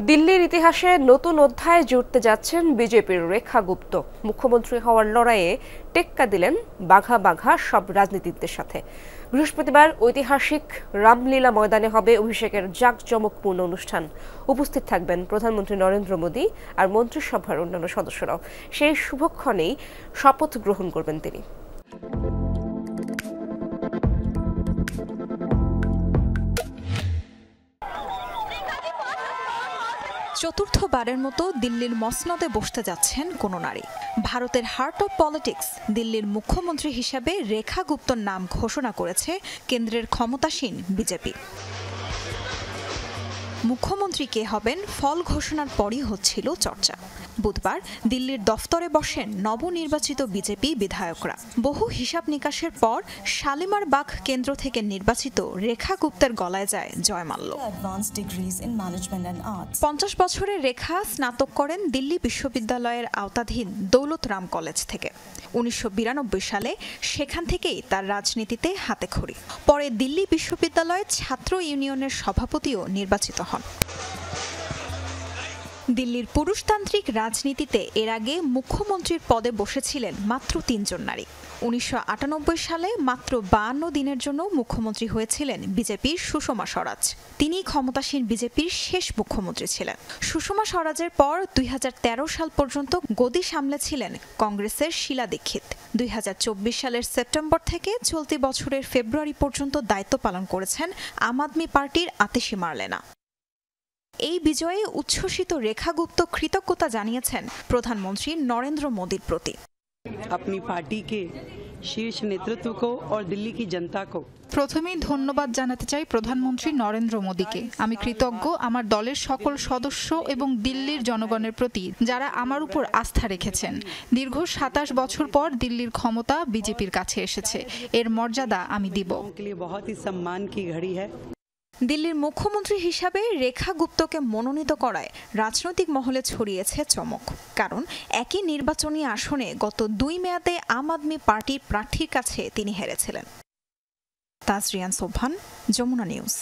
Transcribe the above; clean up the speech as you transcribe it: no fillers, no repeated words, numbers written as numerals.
দিল্লির ইতিহাসে নতুন অধ্যায়ে জুড়তে যাচ্ছেন বিজেপির রেখা গুপ্ত। মুখ্যমন্ত্রী হওয়ার লড়াইয়ে টেক্কা দিলেন বাঘা বাঘা সব রাজনীতিকদের সাথে। বৃহস্পতিবার ঐতিহাসিক রামলীলা ময়দানে হবে অভিষেকের জাঁকজমকপূর্ণ অনুষ্ঠান। উপস্থিত থাকবেন প্রধানমন্ত্রী নরেন্দ্র মোদী আর মন্ত্রিসভার অন্যান্য সদস্যরাও। সেই শুভক্ষণেই শপথ গ্রহণ করবেন তিনি। চতুর্থবারের মতো দিল্লির মসনদে বসতে যাচ্ছেন কোন নারী। ভারতের হার্ট অব পলিটিক্স দিল্লির মুখ্যমন্ত্রী হিসাবে রেখা গুপ্তর নাম ঘোষণা করেছে কেন্দ্রের ক্ষমতাসীন বিজেপি। মুখ্যমন্ত্রী কে হবেন ফল ঘোষণার পরই হচ্ছিল চর্চা। বুধবার দিল্লির দফতরে বসেন নবনির্বাচিত বিজেপি বিধায়করা। বহু হিসাব নিকাশের পর শালিমার বাগ কেন্দ্র থেকে নির্বাচিত রেখা গুপ্তের গলায় যায় জয়মাল্য। 50 বছরের রেখা স্নাতক করেন দিল্লি বিশ্ববিদ্যালয়ের আওতাধীন দৌলত রাম কলেজ থেকে। 1992 সালে সেখান থেকেই তার রাজনীতিতে হাতেখড়ি। পরে দিল্লি বিশ্ববিদ্যালয়ের ছাত্র ইউনিয়নের সভাপতিও নির্বাচিত হন। দিল্লির পুরুষতান্ত্রিক রাজনীতিতে এর আগে মুখ্যমন্ত্রীর পদে বসেছিলেন মাত্র 3 জন নারী। 1998 সালে মাত্র 52 দিনের জন্য মুখ্যমন্ত্রী হয়েছিলেন বিজেপির সুষমা স্বরাজ। তিনি ক্ষমতাসীন বিজেপির শেষ মুখ্যমন্ত্রী ছিলেন। সুষমা স্বরাজের পর 2013 সাল পর্যন্ত গদি সামলেছিলেন কংগ্রেসের শীলা দীক্ষিত। 2024 সালের সেপ্টেম্বর থেকে চলতি বছরের ফেব্রুয়ারি পর্যন্ত দায়িত্ব পালন করেছেন আম আদমি পার্টির আতিশি মার্লেনা। এই বিজয়ে উচ্ছ্বসিত রেখা গুপ্ত কৃতজ্ঞতা জানিয়েছেন প্রধানমন্ত্রী নরেন্দ্র মোদীর প্রতি। अपनी पार्टी के शीर्ष नेतृत्व को और दिल्ली की जनता को প্রথমেই ধন্যবাদ জানাতে চাই প্রধানমন্ত্রী নরেন্দ্র মোদীকে। আমি কৃতজ্ঞ আমার দলের সকল সদস্য এবং দিল্লির জনগণের প্রতি যারা আমার উপর আস্থা রেখেছেন। দীর্ঘ 27 বছর পর দিল্লির ক্ষমতা বিজেপির কাছে এসেছে, এর মর্যাদা আমি দিব। দিল্লির মুখ্যমন্ত্রী হিসাবে রেখা গুপ্তকে মনোনীত করায় রাজনৈতিক মহলে ছড়িয়েছে চমক। কারণ একই নির্বাচনী আসনে গত 2 মেয়াদে আম আদমি পার্টির প্রার্থীর কাছে তিনি হেরেছিলেন। তাজরিয়ান সোবহান, যমুনা নিউজ।